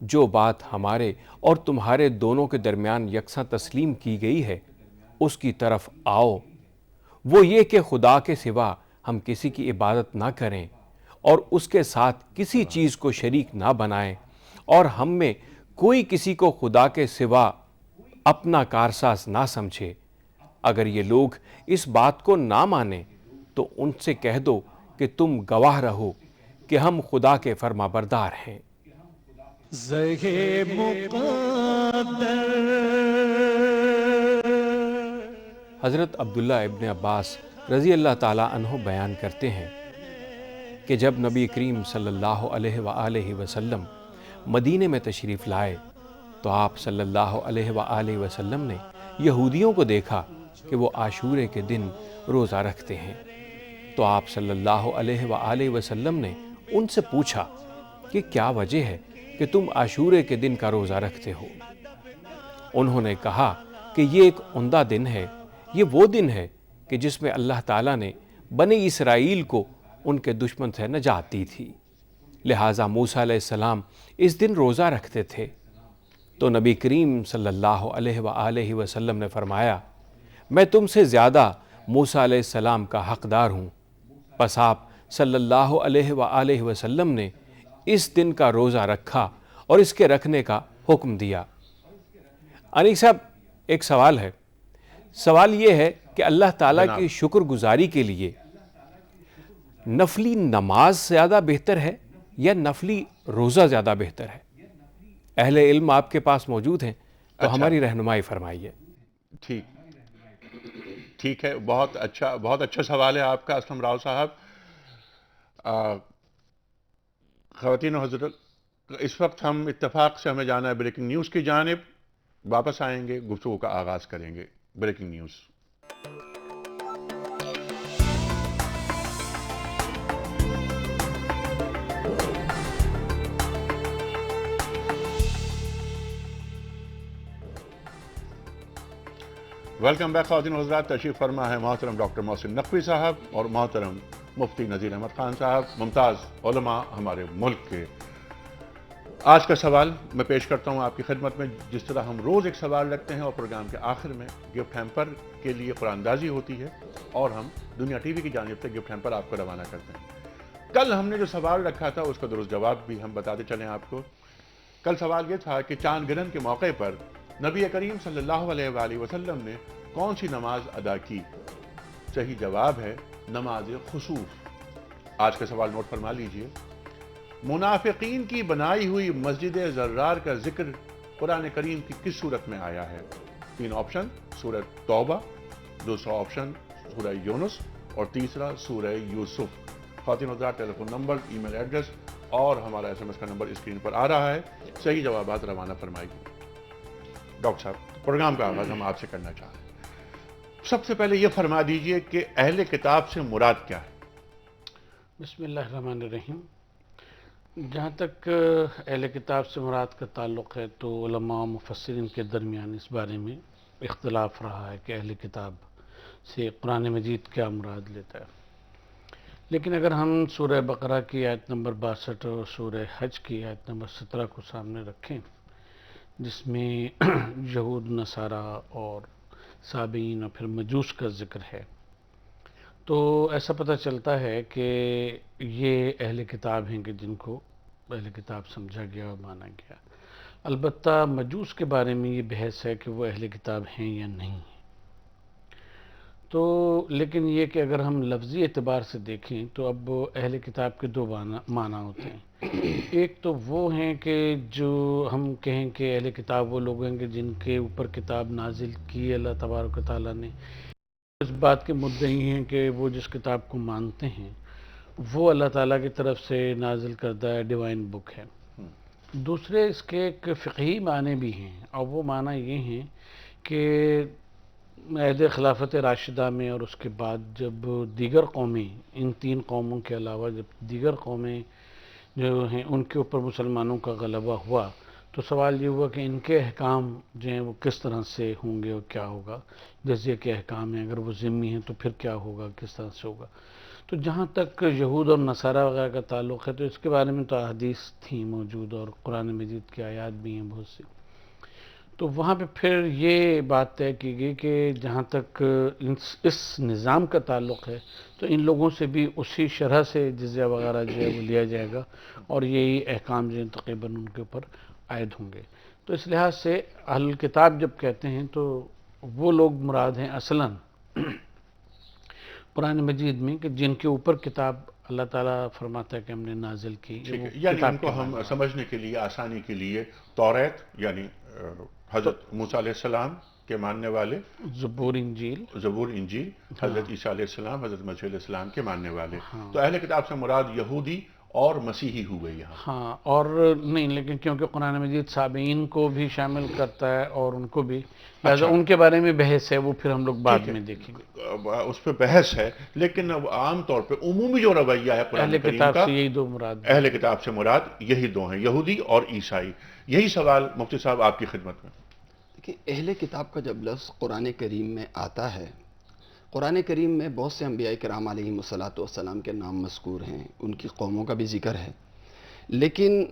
جو بات ہمارے اور تمہارے دونوں کے درمیان یکساں تسلیم کی گئی ہے اس کی طرف آؤ، وہ یہ کہ خدا کے سوا ہم کسی کی عبادت نہ کریں اور اس کے ساتھ کسی چیز کو شریک نہ بنائیں، اور ہم میں کوئی کسی کو خدا کے سوا اپنا کارساز نہ سمجھے۔ اگر یہ لوگ اس بات کو نہ مانیں تو ان سے کہہ دو کہ تم گواہ رہو کہ ہم خدا کے فرما بردار ہیں۔ حضرت عبداللہ ابن عباس رضی اللہ تعالیٰ عنہ بیان کرتے ہیں کہ جب نبی کریم صلی اللہ علیہ وآلہ وسلم مدینے میں تشریف لائے تو آپ صلی اللہ علیہ وآلہ وسلم نے یہودیوں کو دیکھا کہ وہ عاشورے کے دن روزہ رکھتے ہیں، تو آپ صلی اللہ علیہ وآلہ وسلم نے ان سے پوچھا کہ کیا وجہ ہے کہ تم عاشورے کے دن کا روزہ رکھتے ہو؟ انہوں نے کہا کہ یہ ایک عمدہ دن ہے، یہ وہ دن ہے کہ جس میں اللہ تعالیٰ نے بنی اسرائیل کو ان کے دشمن سے نجات دی تھی، لہٰذا موسیٰ علیہ السلام اس دن روزہ رکھتے تھے۔ تو نبی کریم صلی اللہ علیہ وآلہ وسلم نے فرمایا، میں تم سے زیادہ موسیٰ علیہ السلام کا حقدار ہوں، پس آپ صلی اللہ علیہ وآلہ وسلم نے اس دن کا روزہ رکھا اور اس کے رکھنے کا حکم دیا۔ انیق صاحب، ایک سوال ہے، سوال یہ ہے کہ اللہ تعالیٰ کی شکر گزاری کے لیے نفلی نماز زیادہ بہتر ہے یا نفلی روزہ زیادہ بہتر ہے؟ اہل علم آپ کے پاس موجود ہیں تو ہماری رہنمائی فرمائیے۔ ٹھیک ہے، بہت اچھا سوال ہے آپ کا اسلم راؤ صاحب۔ خواتین و حضرت، اس وقت ہم اتفاق سے ہمیں جانا ہے بریکنگ نیوز کی جانب، واپس آئیں گے، گفتگو کا آغاز کریں گے۔ Breaking news. ویلکم بیک خواتین و حضرات، تشریف فرما ہے محترم ڈاکٹر محسن نقوی صاحب اور محترم مفتی نذیر احمد خان صاحب، ممتاز علماء ہمارے ملک کے۔ آج کا سوال میں پیش کرتا ہوں آپ کی خدمت میں، جس طرح ہم روز ایک سوال رکھتے ہیں اور پروگرام کے آخر میں گفٹ ہیمپر کے لیے قرآن اندازی ہوتی ہے اور ہم دنیا ٹی وی کی جانب سے گفٹ ہیمپر آپ کو روانہ کرتے ہیں۔ کل ہم نے جو سوال رکھا تھا اس کا درست جواب بھی ہم بتاتے چلیں آپ کو۔ کل سوال یہ تھا کہ چاند گرہن کے موقع پر نبی کریم صلی اللہ علیہ وآلہ وسلم نے کون سی نماز ادا کی؟ صحیح جواب ہے نماز خسوف۔ آج کا سوال نوٹ فرما لیجئے۔ منافقین کی بنائی ہوئی مسجد زرار کا ذکر قرآن کریم کی کس سورت میں آیا ہے؟ 3 آپشن، سورہ توبہ، دوسرا آپشن سورہ یونس اور تیسرا سورہ یوسف۔ خواتین حضرات، ٹیلی فون نمبر، ای میل ایڈریس اور ہمارا SMS کا نمبر اسکرین پر آ رہا ہے، صحیح جوابات روانہ فرمائیے۔ ڈاکٹر صاحب، پروگرام کا آغاز ہم آپ سے کرنا چاہ رہے ہیں۔ سب سے پہلے یہ فرما دیجئے کہ اہل کتاب سے مراد کیا ہے؟ بسم اللہ الرحمن الرحیم۔ جہاں تک اہل کتاب سے مراد کا تعلق ہے تو علماء و مفسرین کے درمیان اس بارے میں اختلاف رہا ہے کہ اہل کتاب سے قرآن مجید کیا مراد لیتا ہے۔ لیکن اگر ہم سورہ بقرہ کی آیت نمبر 62 اور سورہ حج کی آیت نمبر 17 کو سامنے رکھیں، جس میں یہود، نصارہ اور سابئین اور پھر مجوس کا ذکر ہے، تو ایسا پتہ چلتا ہے کہ یہ اہل کتاب ہیں کہ جن کو اہل کتاب سمجھا گیا اور مانا گیا۔ البتہ مجوس کے بارے میں یہ بحث ہے کہ وہ اہل کتاب ہیں یا نہیں ہیں۔ تو لیکن یہ کہ اگر ہم لفظی اعتبار سے دیکھیں تو اب اہل کتاب کے 2 معنی ہوتے ہیں۔ ایک تو وہ ہیں کہ جو ہم کہیں کہ اہل کتاب وہ لوگ ہیں کہ جن کے اوپر کتاب نازل کی اللہ تبارک و تعالیٰ نے، اس بات کے مدعی ہیں کہ وہ جس کتاب کو مانتے ہیں وہ اللہ تعالیٰ کی طرف سے نازل کردہ ڈیوائن بک ہے۔ دوسرے اس کے ایک فقہی معنی بھی ہیں، اور وہ معنی یہ ہیں کہ عہد خلافت راشدہ میں اور اس کے بعد جب دیگر قومیں، ان 3 قوموں کے علاوہ جب دیگر قومیں جو ہیں ان کے اوپر مسلمانوں کا غلبہ ہوا، تو سوال یہ ہوا کہ ان کے احکام جو ہیں وہ کس طرح سے ہوں گے اور کیا ہوگا۔ جزیہ کے احکام ہیں، اگر وہ ذمہ ہیں تو پھر کیا ہوگا، کس طرح سے ہوگا۔ تو جہاں تک یہود اور نصارہ وغیرہ کا تعلق ہے تو اس کے بارے میں تو احادیث تھیں موجود اور قرآن مجید کی آیات بھی ہیں بہت سی. تو وہاں پہ پھر یہ بات طے کی گئی کہ جہاں تک اس نظام کا تعلق ہے تو ان لوگوں سے بھی اسی شرح سے جزیہ وغیرہ جو ہے وہ لیا جائے گا اور یہی احکام جو ہیں تقریباً ان کے اوپر عائد ہوں گے. تو اس لحاظ سے اہل کتاب جب کہتے ہیں تو وہ لوگ مراد ہیں اصلاً قرآن مجید میں کہ جن کے اوپر کتاب اللہ تعالیٰ فرماتا ہے کہ ہم نے نازل کی. ٹھیک وہ ہے، یعنی کتاب ان کو کے ہم معنی. سمجھنے کے لیے آسانی کے لیے توریت یعنی حضرت موسیٰ علیہ السلام کے ماننے والے، زبور انجیل. زبور انجیل حضرت عیسیٰ علیہ السلام حضرت مسیح علیہ السلام کے ماننے والے. تو اہل کتاب سے مراد یہودی اور مسیحی ہوئے یہاں. ہاں اور نہیں لیکن کیونکہ قرآن مجید سابعین کو بھی شامل کرتا ہے اور ان کو بھی لہٰذا ان کے بارے میں بحث ہے وہ پھر ہم لوگ بعد میں دیکھیں گے. اس پہ بحث ہے، لیکن اب عام طور پہ عمومی جو رویہ ہے قرآن اہل کریم کتاب کا، سے یہی دو مراد ہیں. اہل کتاب سے مراد یہی دو ہیں، یہودی اور عیسائی. یہی سوال مفتی صاحب آپ کی خدمت میں. کہ اہل کتاب کا جب لفظ قرآن کریم میں آتا ہے، قرآن کریم میں بہت سے انبیاء کرام علیہم الصلاۃ والسلام کے نام مذکور ہیں، ان کی قوموں کا بھی ذکر ہے، لیکن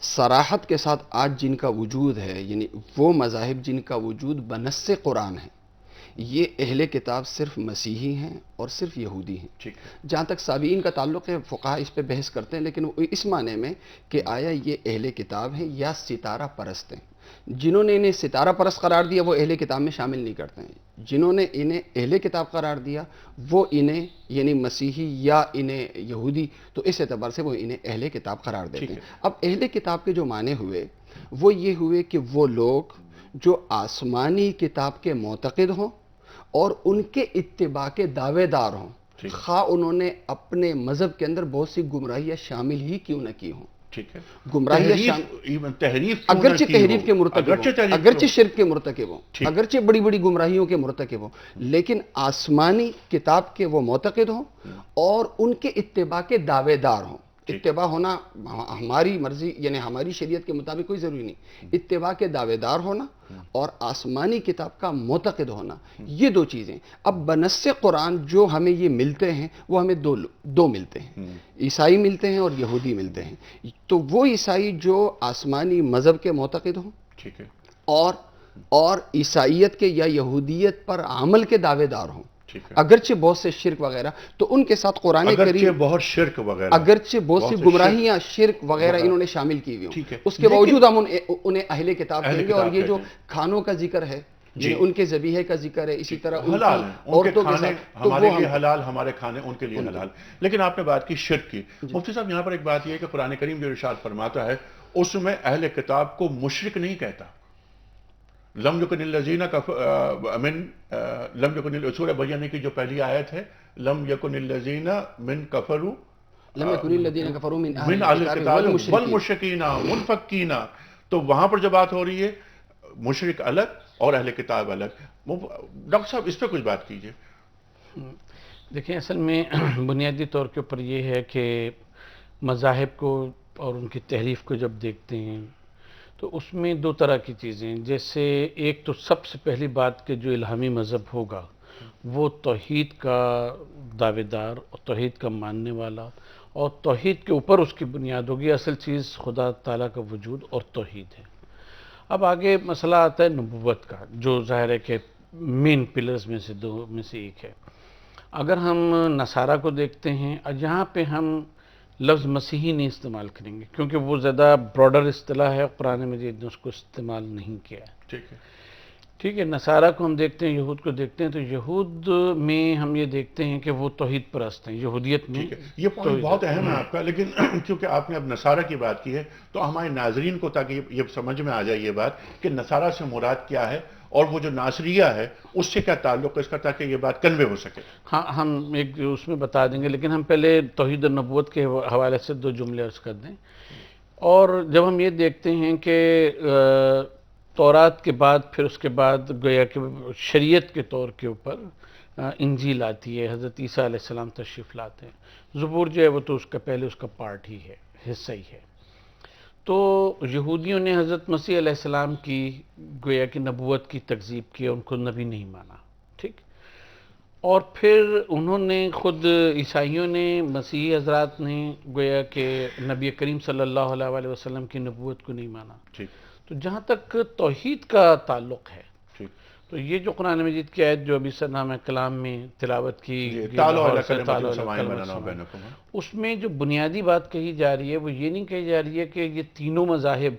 صراحت کے ساتھ آج جن کا وجود ہے یعنی وہ مذاہب جن کا وجود بنص قرآن ہے، یہ اہل کتاب صرف مسیحی ہیں اور صرف یہودی ہیں. ٹھیک ہے، جہاں تک سابعین کا تعلق ہے فقہا اس پہ بحث کرتے ہیں، لیکن وہ اس معنی میں کہ آیا یہ اہل کتاب ہیں یا ستارہ پرست ہیں. جنہوں نے انہیں ستارہ پرست قرار دیا وہ اہل کتاب میں شامل نہیں کرتے ہیں، جنہوں نے انہیں اہل کتاب قرار دیا وہ انہیں یعنی مسیحی یا انہیں یہودی، تو اس اعتبار سے وہ انہیں اہل کتاب قرار دیتے ہیں. اب اہل کتاب کے جو معنی ہوئے وہ یہ ہوئے کہ وہ لوگ جو آسمانی کتاب کے معتقد ہوں اور ان کے اتباع کے دعوے دار ہوں، خواہ انہوں نے اپنے مذہب کے اندر بہت سی گمراہیاں شامل ہی کیوں نہ کی ہوں. ٹھیک ہے، گمراہیاں تحریف اگرچہ تحریف کے مرتکب ہوں، اگرچہ شرک کے مرتکب ہوں، اگرچہ بڑی بڑی گمراہیوں کے مرتکب ہوں، لیکن آسمانی کتاب کے وہ معتقد ہوں اور ان کے اتباع کے دعوے دار ہوں. اتباع ہونا ہماری مرضی یعنی ہماری شریعت کے مطابق کوئی ضروری نہیں، اتباع کے دعوے دار ہونا اور آسمانی کتاب کا معتقد ہونا، یہ دو چیزیں. اب بنص قرآن جو ہمیں یہ ملتے ہیں وہ ہمیں دو ملتے ہیں، عیسائی ملتے ہیں اور یہودی ملتے ہیں. تو وہ عیسائی جو آسمانی مذہب کے معتقد ہوں ٹھیک ہے، اور عیسائیت کے یا یہودیت پر عمل کے دعوے دار ہوں، ٹھیک ہے، اگرچہ بہت سے شرک وغیرہ، تو ان کے ساتھ قرآن اگرچہ کریم بہت شرک وغیرہ، اگرچہ بہت سی گمراہیاں شرک وغیرہ انہوں نے شامل کی ہوئی ٹھیک ہے، ہوں، اس کے باوجود ہم انہیں اہل کتاب اہل کہیں گے. اور کتاب یہ جو کہتے ہیں. کھانوں کا ذکر ہے یعنی ان کے ذبیحے کا ذکر ہے، اسی طرح ان حلال کی ہیں ان کے عورتوں کے کھانے ساتھ، تو ہمارے وہ لیے حلال، ہمارے کھانے ان کے لیے حلال. لیکن آپ نے بات کی شرک کی. مفتی صاحب یہاں پر ایک بات یہ ہے کہ قرآن کریم جو ارشاد فرماتا ہے اس میں اہل کتاب کو مشرک نہیں کہتا. لم یکن الذین لم یکن سورہ بینہ کی جو پہلی آیت ہے، لم یکن الذین من کفروا لم یکن الذین کفروا من من اہل الکتاب والمشرکین منفکین، تو وہاں پر جو بات ہو رہی ہے مشرک الگ اور اہل کتاب الگ. ڈاکٹر صاحب اس پہ کچھ بات کیجئے. دیکھیں اصل میں بنیادی طور کے اوپر یہ ہے کہ مذاہب کو اور ان کی تحریف کو جب دیکھتے ہیں تو اس میں دو طرح کی چیزیں، جیسے ایک تو سب سے پہلی بات کہ جو الہامی مذہب ہوگا وہ توحید کا دعوے دار اور توحید کا ماننے والا اور توحید کے اوپر اس کی بنیاد ہوگی. اصل چیز خدا تعالیٰ کا وجود اور توحید ہے. اب آگے مسئلہ آتا ہے نبوت کا، جو ظاہر ہے کہ مین پلرز میں سے دو میں سے ایک ہے. اگر ہم نصارہ کو دیکھتے ہیں، یہاں پہ ہم لفظ مسیحی نہیں استعمال کریں گے کیونکہ وہ زیادہ براڈر اصطلاح ہے، قرآن مجید نے اس کو استعمال نہیں کیا ہے. ٹھیک ہے، نصارہ کو ہم دیکھتے ہیں، یہود کو دیکھتے ہیں، تو یہود میں ہم یہ دیکھتے ہیں کہ وہ توحید پرست ہیں. یہودیت میں یہ پوائنٹ بہت اہم ہے آپ کا، لیکن کیونکہ آپ نے اب نصارہ کی بات کی ہے تو ہمارے ناظرین کو تاکہ یہ سمجھ میں آ جائے یہ بات کہ نصارہ سے مراد کیا ہے اور وہ جو ناصریہ ہے اس سے کیا تعلق ہے اس کا، تاکہ یہ بات کنوے ہو سکے. ہاں ہم ایک اس میں بتا دیں گے، لیکن ہم پہلے توحید و نبوت کے حوالے سے دو جملے عرض کر دیں. اور جب ہم یہ دیکھتے ہیں کہ تورات کے بعد پھر اس کے بعد گویا کہ شریعت کے طور کے اوپر انجیل آتی ہے، حضرت عیسیٰ علیہ السلام تشریف لاتے ہیں. زبور جو ہے وہ تو اس کا پہلے اس کا پارٹ ہی ہے، حصہ ہی ہے. تو یہودیوں نے حضرت مسیح علیہ السلام کی گویا کہ نبوت کی تکذیب کی، ان کو نبی نہیں مانا. ٹھیک، اور پھر انہوں نے خود عیسائیوں نے مسیحی حضرات نے گویا کہ نبی کریم صلی اللہ علیہ وآلہ وسلم کی نبوت کو نہیں مانا. ٹھیک تو جہاں تک توحید کا تعلق ہے ٹھیک. تو یہ جو قرآن مجید کی آیت جو ابھی سرنامہ کلام میں تلاوت کی تعالوا لاہور الی سے کلمۃ تعالوا سواء الی بیننا کلمۃ وبینکم. اس میں جو بنیادی بات کہی جا رہی ہے وہ یہ نہیں کہی جا رہی ہے کہ یہ تینوں مذاہب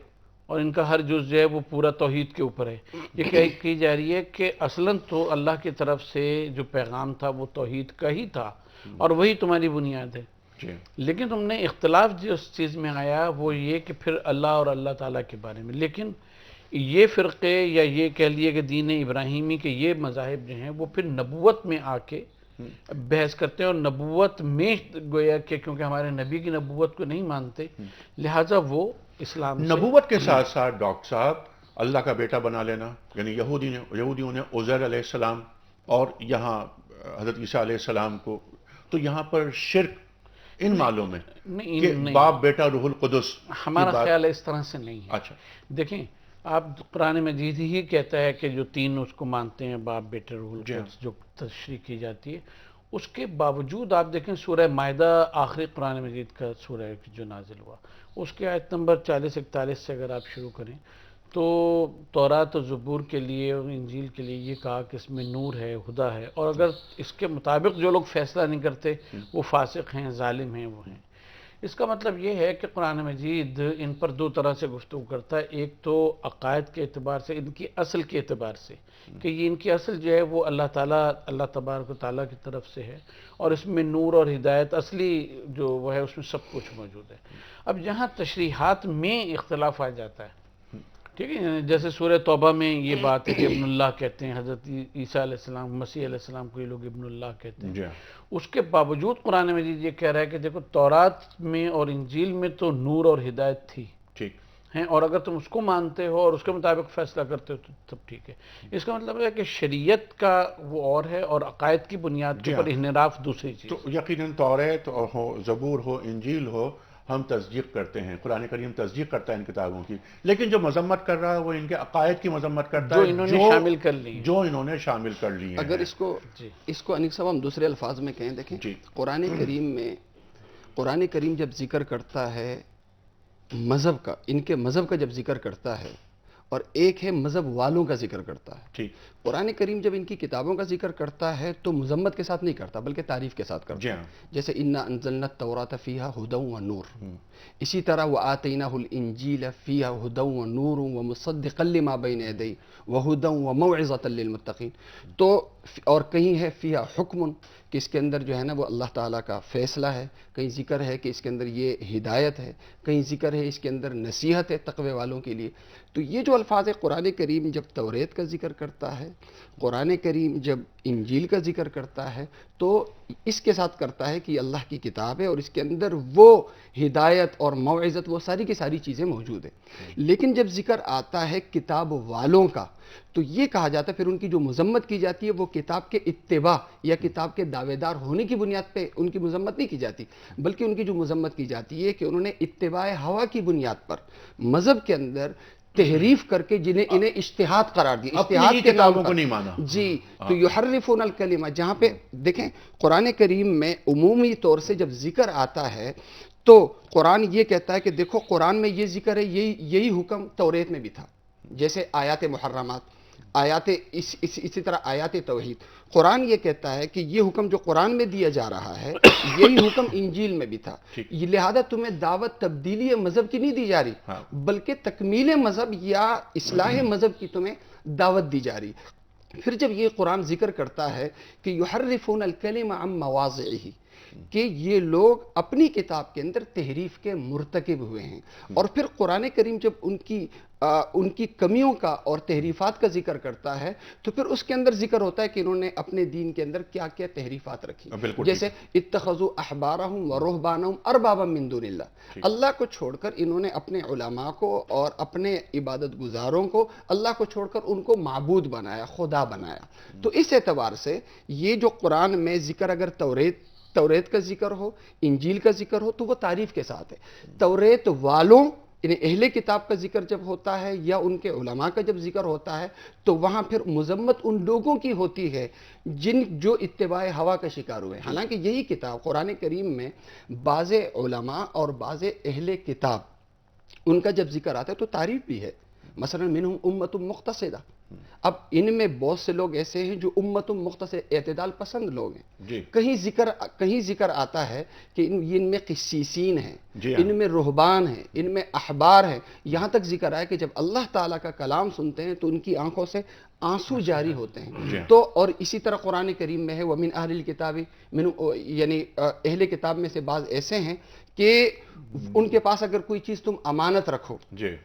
اور ان کا ہر جز جو ہے وہ پورا توحید کے اوپر ہے. یہ کہی جا رہی ہے کہ اصلاً تو اللہ کی طرف سے جو پیغام تھا وہ توحید کا ہی تھا اور وہی تمہاری بنیاد ہے. جی لیکن تم نے اختلاف جس چیز میں آیا وہ یہ کہ پھر اللہ اور اللہ تعالیٰ کے بارے میں. لیکن یہ فرقے یا یہ کہہ لیے کہ دین ابراہیمی کے یہ مذاہب جو ہیں وہ پھر نبوت میں آ کے بحث کرتے ہیں اور نبوت میں گویا کہ کیونکہ ہمارے نبی کی نبوت کو نہیں مانتے لہٰذا وہ اسلام سے نبوت کے ساتھ ساتھ ڈاکٹر صاحب اللہ کا بیٹا بنا لینا، یعنی یہودیوں نے عزیر علیہ السلام اور یہاں حضرت عیسیٰ علیہ السلام کو، تو یہاں پر شرک ان مالوں میں کہ باپ بیٹا روح القدس. ہمارا خیال ہے اس طرح سے نہیں ہے. اچھا دیکھیں آپ قرآن مجید ہی کہتا ہے کہ جو تین اس کو مانتے ہیں باپ بیٹے روح القدس جو تشریح کی جاتی ہے، اس کے باوجود آپ دیکھیں سورہ مائدہ آخری قرآن مجید کا سورہ ہے جو نازل ہوا، اس کے آیت نمبر 40-41 سے اگر آپ شروع کریں تو تورات و زبور کے لیے اور انجیل کے لیے یہ کہا کہ اس میں نور ہے، ہدا ہے، اور اگر اس کے مطابق جو لوگ فیصلہ نہیں کرتے وہ فاسق ہیں، ظالم ہیں، وہ ہیں. اس کا مطلب یہ ہے کہ قرآن مجید ان پر دو طرح سے گفتگو کرتا ہے. ایک تو عقائد کے اعتبار سے، ان کی اصل کے اعتبار سے کہ یہ ان کی اصل جو ہے وہ اللہ تعالیٰ اللہ تبارک و تعالیٰ کی طرف سے ہے اور اس میں نور اور ہدایت اصلی جو وہ ہے اس میں سب کچھ موجود ہے. اب جہاں تشریحات میں اختلاف آ جاتا ہے، ٹھیک ہے، جیسے سورہ توبہ میں یہ بات ہے کہ ابن اللہ کہتے ہیں، حضرت عیسیٰ علیہ السلام مسیح علیہ السلام کو یہ لوگ ابن اللہ کہتے ہیں. جی اس کے باوجود قرآن مجید یہ کہہ رہا ہے کہ دیکھو تورات میں اور انجیل میں تو نور اور ہدایت تھی ٹھیک. ہیں، اور اگر تم اس کو مانتے ہو اور اس کے مطابق فیصلہ کرتے ہو تو تب ٹھیک ہے. اس کا مطلب ہے کہ شریعت کا وہ اور ہے اور عقائد کی بنیاد کے اوپر انحراف دوسری چیز. تو یقیناً توریت ہو، زبور ہو، انجیل ہو، ہم تصدیق کرتے ہیں، قرآن کریم تصدیق کرتا ہے ان کتابوں کی، لیکن جو مذمت کر رہا ہے وہ ان کے عقائد کی مذمت کرتا ہے جو انہوں نے شامل کر لی ہیں. جو انہوں نے شامل کر لی ہیں. اگر اس کو انیق صاحب ہم دوسرے الفاظ میں کہیں، دیکھیں جی. قرآن کریم جب ذکر کرتا ہے مذہب کا، ان کے مذہب کا جب ذکر کرتا ہے اور ایک ہے مذہب والوں کا ذکر کرتا ہے. ٹھیک. قرآن کریم جب ان کی کتابوں کا ذکر کرتا ہے تو مذمت کے ساتھ نہیں کرتا بلکہ تعریف کے ساتھ کرتا جی ہے. ہاں. جیسے انا انزلنا التوراۃ فیہا ھدی ونور، اسی طرح وآتیناہ الانجیل فیہا ھدی ونور ومصدقا لما بین یدیہ وھدی وموعظۃ للمتقین. تو اور کہیں ہے فیہا حکم کہ اس کے اندر جو ہے نا وہ اللہ تعالیٰ کا فیصلہ ہے، کہیں ذکر ہے کہ اس کے اندر یہ ہدایت ہے، کہیں ذکر ہے اس کے اندر نصیحت ہے تقوی والوں کے لیے. تو یہ جو الفاظ ہے قرآن کریم جب توریت کا ذکر کرتا ہے، قرآن کریم جب انجیل کا ذکر کرتا ہے تو اس کے ساتھ کرتا ہے کہ یہ اللہ کی کتاب ہے اور اس کے اندر وہ ہدایت اور موعظت وہ ساری کی ساری چیزیں موجود ہیں. لیکن جب ذکر آتا ہے کتاب والوں کا تو یہ کہا جاتا ہے، پھر ان کی جو مذمت کی جاتی ہے وہ کتاب کے اتباع یا کتاب کے دعوے دار ہونے کی بنیاد پہ ان کی مذمت نہیں کی جاتی، بلکہ ان کی جو مذمت کی جاتی ہے کہ انہوں نے اتباع ہوا کی بنیاد پر مذہب کے اندر تحریف کر کے انہیں اجتہاد قرار دیا، اجتہاد کے کتابوں کو نہیں مانا. جی. تو یحرفون الکلمہ، جہاں پہ دیکھیں قرآن کریم میں عمومی طور سے جب ذکر آتا ہے تو قرآن یہ کہتا ہے کہ دیکھو قرآن میں یہ ذکر ہے، یہی حکم توریت میں بھی تھا، جیسے آیات محرمات، اسی طرح آیات توحید. قرآن یہ کہتا ہے کہ یہ حکم جو قرآن میں دیا جا رہا ہے یہی حکم انجیل میں بھی تھا. لہذا تمہیں دعوت تبدیلی مذہب کی نہیں دی جا رہی بلکہ تکمیل مذہب یا اصلاح مذہب کی تمہیں دعوت دی جا رہی. پھر جب یہ قرآن ذکر کرتا ہے کہ یحرفون الکلم عن مواضعہ، کہ یہ لوگ اپنی کتاب کے اندر تحریف کے مرتکب ہوئے ہیں، اور پھر قرآن کریم جب ان کی کمیوں کا اور تحریفات کا ذکر کرتا ہے تو پھر اس کے اندر ذکر ہوتا ہے کہ انہوں نے اپنے دین کے اندر کیا کیا تحریفات رکھی. جیسے اتخذوا احبارہم ورہبانہم اربابا من دون اللہ، اللہ کو چھوڑ کر انہوں نے اپنے علماء کو اور اپنے عبادت گزاروں کو اللہ کو چھوڑ کر ان کو معبود بنایا، خدا بنایا. تو اس اعتبار سے یہ جو قرآن میں ذکر اگر توریت کا ذکر ہو، انجیل کا ذکر ہو تو وہ تعریف کے ساتھ ہے. توریت والوں یعنی اہل کتاب کا ذکر جب ہوتا ہے یا ان کے علماء کا جب ذکر ہوتا ہے تو وہاں پھر مذمت ان لوگوں کی ہوتی ہے جو اتباع ہوا کا شکار ہوئے. حالانکہ یہی کتاب قرآن کریم میں بعض علماء اور بعض اہل کتاب ان کا جب ذکر آتا ہے تو تعریف بھی ہے. مثلا منہم امت مقتصدہ. اب ان میں بہت سے لوگ ایسے ہیں جو امت مقتصد اعتدال پسند لوگ ہیں. جی. کہیں ذکر آتا ہے کہ ان میں قسیسین ہیں, جی ہاں. ان میں رہبان ہیں, ان میں احبار ہیں. یہاں تک ذکر آیا کہ جب اللہ تعالیٰ کا کلام سنتے ہیں تو ان کی آنکھوں سے آنسو جاری ہوتے ہیں. جی. تو اور اسی طرح قرآن کریم میں ہے وَمِنْ أَهْلِ الْكِتَابِ یعنی اہل کتاب میں سے بعض ایسے ہیں کہ ان کے پاس اگر کوئی چیز تم امانت رکھو, جی,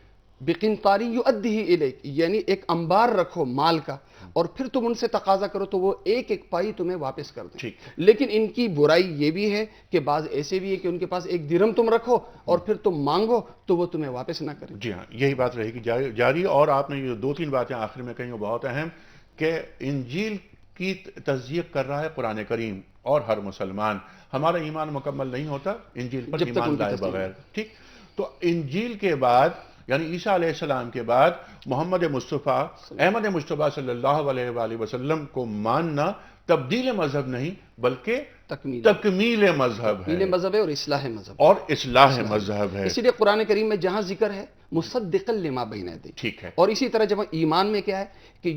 بقنطاری یؤدیہ الیک, یعنی ایک انبار رکھو مال کا, اور پھر تم ان سے تقاضا کرو تو وہ ایک ایک پائی تمہیں واپس کر دیں. ٹھیک. لیکن ان کی برائی یہ بھی ہے کہ بعض ایسے بھی ہے کہ ان کے پاس ایک درہم تم رکھو اور پھر تم مانگو تو وہ تمہیں واپس نہ کریں. جی ہاں, یہی بات رہے گی جاری. اور آپ نے یہ 2-3 باتیں آخر میں کہیں وہ بہت اہم, کہ انجیل کی تصدیق کر رہا ہے قرآن کریم, اور ہر مسلمان. ہمارا ایمان مکمل نہیں ہوتا انجیل پر جب تک ایمان ان کی لائے تصدیق بغیر. ٹھیک. تو انجیل کے بعد یعنی عیسیٰ علیہ السلام کے بعد محمد مصطفیٰ احمد مصطفیٰ صلی اللہ علیہ وآلہ وسلم کو ماننا تبدیل مذہب نہیں بلکہ تکمیل مذہب ہے. تکمیل مذہب ہے اور اصلاح مذہب. اور اصلاح مذہب ہے. اسی لیے قرآن کریم میں جہاں ذکر ہے مصدقا لما بین یدیہ. ٹھیک ہے. اور اسی طرح جب ایمان میں کیا ہے کہ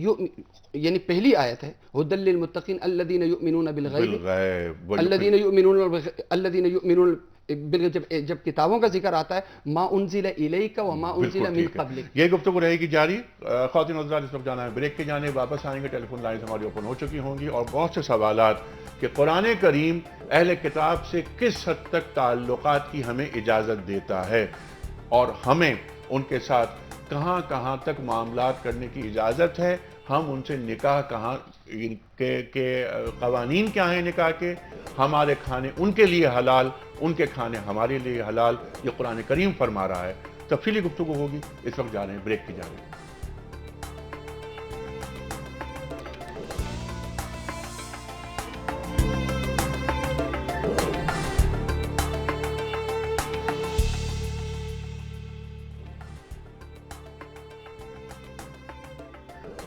یعنی پہلی آیت ہے ھدی للمتقین الذین یؤمنون بالغیب الذین یؤمنون جب کتابوں کا ذکر آتا ہے ما انزل الیک وما انزل من قبلک. یہ گفتگو رہے گی جاری. خواتین حضرات, اس وقت جانا ہے بریک کے جانے, واپس آئیں گے. ٹیلی فون لائنز ہماری اوپن ہو چکی ہوں گی, اور بہت سے سوالات کہ قرآن کریم اہل کتاب سے کس حد تک تعلقات کی ہمیں اجازت دیتا ہے, اور ہمیں ان کے ساتھ کہاں کہاں تک معاملات کرنے کی اجازت ہے, ہم ان سے نکاح کہاں کے قوانین کیا ہیں نکاح کے, ہمارے کھانے ان کے لیے حلال, ان کے کھانے ہمارے لیے حلال, یہ قرآن کریم فرما رہا ہے. تفصیلی گفتگو ہوگی. اس وقت جا رہے ہیں بریک کی جانب.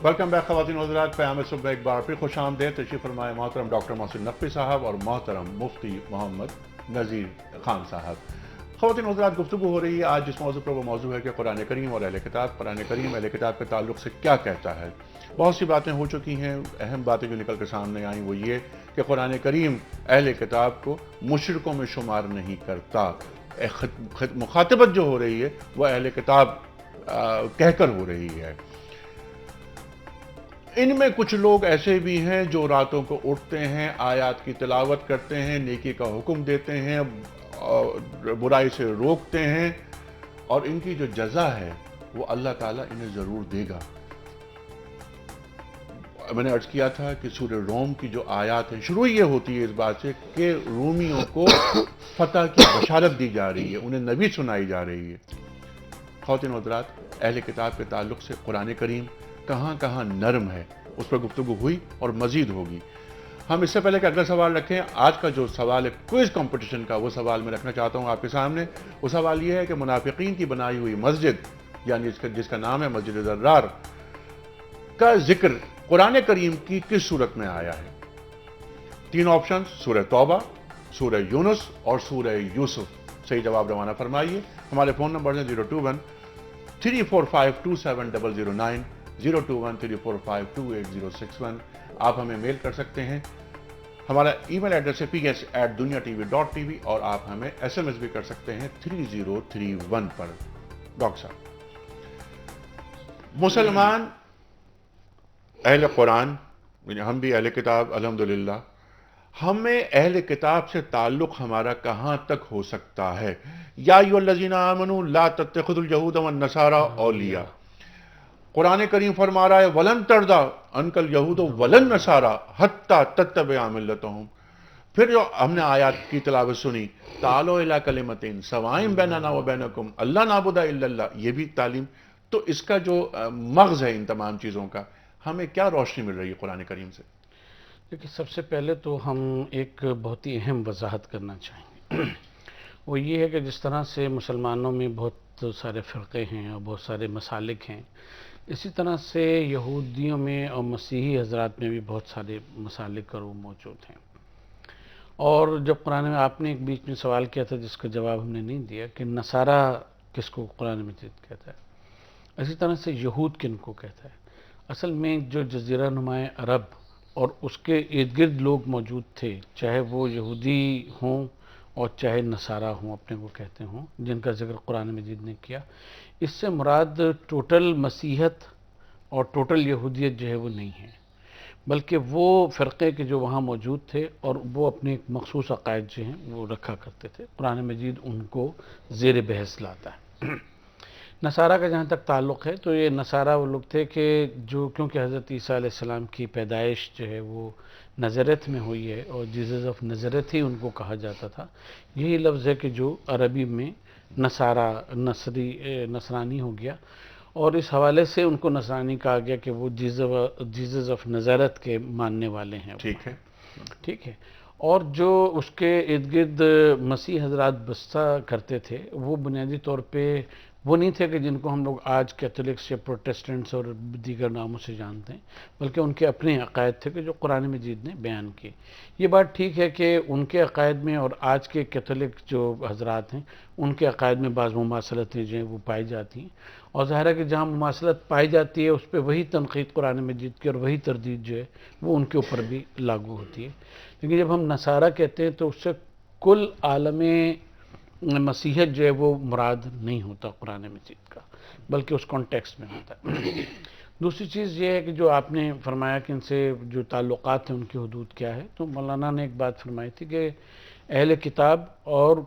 ویلکم بیک خواتین و حضرات, پیام صبح ایک بار پھر خوش آمدید. تشریف فرمائے محترم ڈاکٹر محسن نقوی صاحب اور محترم مفتی محمد نذیر خان صاحب. خواتین و حضرات, گفتگو ہو رہی ہے آج جس موضوع پر, وہ موضوع ہے کہ قرآن کریم اور اہل کتاب. قرآن کریم اہل کتاب کے تعلق سے کیا کہتا ہے. بہت سی باتیں ہو چکی ہیں. اہم باتیں جو نکل کر سامنے آئیں وہ یہ کہ قرآن کریم اہل کتاب کو مشرکوں میں شمار نہیں کرتا. مخاطبت جو ہو رہی ہے وہ اہل کتاب کہہ کر ہو رہی ہے. ان میں کچھ لوگ ایسے بھی ہیں جو راتوں کو اٹھتے ہیں, آیات کی تلاوت کرتے ہیں, نیکی کا حکم دیتے ہیں, برائی سے روکتے ہیں, اور ان کی جو جزا ہے وہ اللہ تعالیٰ انہیں ضرور دے گا. میں نے عرض کیا تھا کہ سورہ روم کی جو آیات ہیں شروع یہ ہوتی ہے اس بات سے کہ رومیوں کو فتح کی بشارت دی جا رہی ہے, انہیں نبی سنائی جا رہی ہے. خواتین و حضرات, اہل کتاب کے تعلق سے قرآن کریم کہاں کہاں نرم ہے, اس پر گفتگو ہوئی اور مزید ہوگی. ہم اس سے پہلے کہ اگلا سوال رکھیں, آج کا جو سوال ہے کوئز کمپٹیشن کا, وہ سوال میں رکھنا چاہتا ہوں آپ کے سامنے. وہ سوال یہ ہے کہ منافقین کی بنائی ہوئی مسجد یعنی جس کا نام ہے مسجد ضرار کا ذکر قرآن کریم کی کس صورت میں آیا ہے. 3 آپشن, سورہ توبہ, سورہ یونس اور سورہ یوسف. صحیح جواب روانہ فرمائیے. ہمارے فون نمبر ہیں 021-345-27009 021-345-28061. آپ ہمیں میل کر سکتے ہیں. ہمارا ای میل ایڈریس ہے ps@duniatv.tv, اور آپ ہمیں SMS بھی کر سکتے ہیں 3031 پر. ڈاکٹر صاحب, مسلمان اہل قرآن, ہم بھی اہل کتاب الحمدللہ, ہمیں اہل کتاب سے تعلق ہمارا کہاں تک ہو سکتا ہے. یا ایھا الذین آمنوا لا تتخذوا اليہود والنصارى اولیاء. قرآن کریم فرما رہا ہے وَلَن تَرْضَىٰ عَنْكَ الْيَهُودُ وَلَا النَّصَارَىٰ حَتَّىٰ تَتَّبِعَ مِلَّتَهُمْ. پھر جو ہم نے آیات کی تلاوت سنی, تَعَالَوْا إِلَىٰ كَلِمَةٍ سَوَاءٍ بَيْنَنَا وَبَيْنَكُمْ أَلَّا نَعْبُدَ إِلَّا اللَّهَ, یہ بھی تعلیم. تو اس کا جو مغز ہے ان تمام چیزوں کا, ہمیں کیا روشنی مل رہی ہے قرآن کریم سے؟ دیکھیے, سب سے پہلے تو ہم ایک بہت ہی اہم وضاحت کرنا چاہیں گے. وہ یہ ہے کہ جس طرح سے مسلمانوں میں بہت بہت سارے فرقے ہیں اور بہت سارے مسالک ہیں، اسی طرح سے یہودیوں میں اور مسیحی حضرات میں بھی بہت سارے مسالک اور وہ موجود ہیں۔ اور جب قرآن میں آپ نے ایک بیچ میں سوال کیا تھا جس کا جواب ہم نے نہیں دیا کہ نصارہ کس کو قرآن مجید کہتا ہے، اسی طرح سے یہود کن کو کہتا ہے۔ اصل میں جو جزیرہ نما عرب اور اس کے ارد گرد لوگ موجود تھے، چاہے وہ یہودی ہوں اور چاہے نصارہ ہوں، اپنے کو کہتے ہوں، جن کا ذکر قرآن مجید نے کیا، اس سے مراد ٹوٹل مسیحیت اور ٹوٹل یہودیت جو ہے وہ نہیں ہے، بلکہ وہ فرقے کے جو وہاں موجود تھے اور وہ اپنے ایک مخصوص عقائد جو ہیں وہ رکھا کرتے تھے۔ قرآن مجید ان کو زیر بحث لاتا ہے۔ نصارہ کا جہاں تک تعلق ہے تو یہ نصارہ وہ لوگ تھے کہ جو کیونکہ حضرت عیسیٰ علیہ السلام کی پیدائش جو ہے وہ نزرت میں ہوئی ہے اور جیزس آف نزرت ہی ان کو کہا جاتا تھا، یہی لفظ ہے کہ جو عربی میں نصارہ نصرانی ہو گیا، اور اس حوالے سے ان کو نصرانی کہا گیا کہ وہ جیزس آف نزرت کے ماننے والے ہیں۔ ٹھیک ہے۔ اور جو اس کے ارد گرد مسیح حضرات بسا کرتے تھے وہ بنیادی طور پہ وہ نہیں تھے کہ جن کو ہم لوگ آج کیتھولکس یا پروٹیسٹنٹس اور دیگر ناموں سے جانتے ہیں، بلکہ ان کے اپنے عقائد تھے کہ جو قرآن مجید نے بیان کیے۔ یہ بات ٹھیک ہے کہ ان کے عقائد میں اور آج کے کیتھولک جو حضرات ہیں ان کے عقائد میں بعض مماثلتیں جو ہیں وہ پائی جاتی ہیں، اور ظاہر ہے کہ جہاں مماثلت پائی جاتی ہے اس پہ وہی تنقید قرآن مجید کی اور وہی تردید جو ہے وہ ان کے اوپر بھی لاگو ہوتی ہے۔ لیکن جب ہم نصارہ کہتے ہیں تو اس سے کل عالم مسیحیت جو ہے وہ مراد نہیں ہوتا قرآن مجید کا، بلکہ اس کانٹیکسٹ میں ہوتا ہے۔ دوسری چیز یہ ہے کہ جو آپ نے فرمایا کہ ان سے جو تعلقات ہیں ان کی حدود کیا ہے، تو مولانا نے ایک بات فرمائی تھی کہ اہل کتاب اور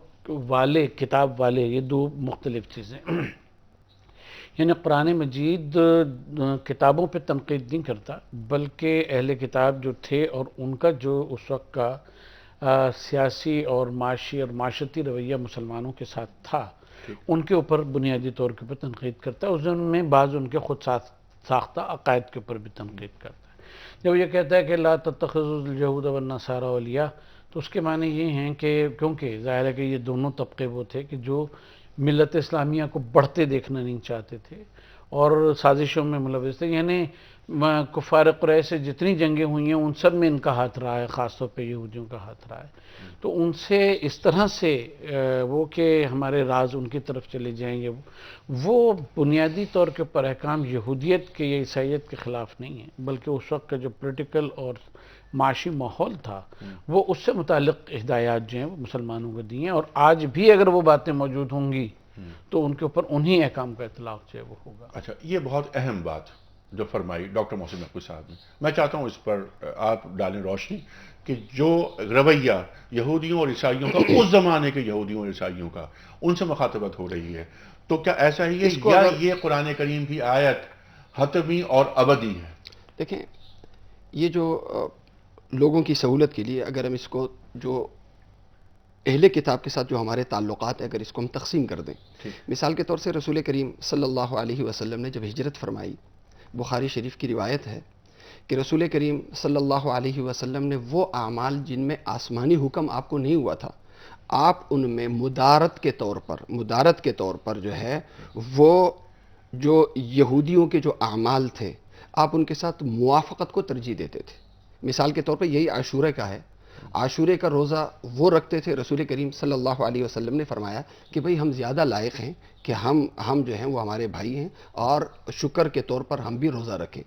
کتاب والے یہ دو مختلف چیزیں، یعنی قرآن مجید کتابوں پہ تنقید نہیں کرتا، بلکہ اہل کتاب جو تھے اور ان کا جو اس وقت کا سیاسی اور معاشی اور معاشرتی رویہ مسلمانوں کے ساتھ تھا، ان کے اوپر بنیادی طور کے اوپر تنقید کرتا ہے۔ اس میں بعض ان کے خود ساختہ عقائد کے اوپر بھی تنقید کرتا ہے۔ جب یہ کہتا ہے کہ لا تتخذوا اليہود والنصارى اولیاء، تو اس کے معنی یہ ہیں کہ کیونکہ ظاہر ہے کہ یہ دونوں طبقے وہ تھے کہ جو ملت اسلامیہ کو بڑھتے دیکھنا نہیں چاہتے تھے اور سازشوں میں ملوث تھے، یعنی کفار قریش سے جتنی جنگیں ہوئی ہیں ان سب میں ان کا ہاتھ رہا ہے، خاص طور پہ یہودیوں کا ہاتھ رہا ہے۔ تو ان سے اس طرح سے وہ کہ ہمارے راز ان کی طرف چلے جائیں گے، وہ بنیادی طور کے پر احکام یہودیت کے یا عیسائیت کے خلاف نہیں ہیں، بلکہ اس وقت کا جو پولیٹیکل اور معاشی ماحول تھا وہ اس سے متعلق ہدایات جو ہیں وہ مسلمانوں کو دی ہیں، اور آج بھی اگر وہ باتیں موجود ہوں گی تو ان کے اوپر انہی احکام کا اطلاق جو ہے وہ ہوگا۔ اچھا، یہ بہت اہم بات جو فرمائی ڈاکٹر محسن نقوی صاحب نے، میں چاہتا ہوں اس پر آپ ڈالیں روشنی کہ جو رویہ یہودیوں اور عیسائیوں کا اس زمانے کے یہودیوں اور عیسائیوں کا ان سے مخاطبت ہو رہی ہے، تو کیا ایسا ہی ہے یا یہ قرآن کریم کی آیت حتمی اور ابدی ہے؟ دیکھیں، یہ جو لوگوں کی سہولت کے لیے اگر ہم اس کو جو اہل کتاب کے ساتھ جو ہمارے تعلقات ہیں اگر اس کو ہم تقسیم کر دیں، مثال کے طور سے رسول کریم صلی اللہ علیہ وسلم نے جب ہجرت فرمائی، بخاری شریف کی روایت ہے کہ رسول کریم صلی اللہ علیہ وسلم نے وہ اعمال جن میں آسمانی حکم آپ کو نہیں ہوا تھا، آپ ان میں مدارت کے طور پر جو ہے وہ جو یہودیوں کے جو اعمال تھے آپ ان کے ساتھ موافقت کو ترجیح دیتے تھے۔ مثال کے طور پر یہی عاشورہ کا ہے، عاشورے کا روزہ وہ رکھتے تھے، رسول کریم صلی اللہ علیہ وسلم نے فرمایا کہ بھئی ہم زیادہ لائق ہیں کہ ہم جو ہیں وہ ہمارے بھائی ہیں اور شکر کے طور پر ہم بھی روزہ رکھیں۔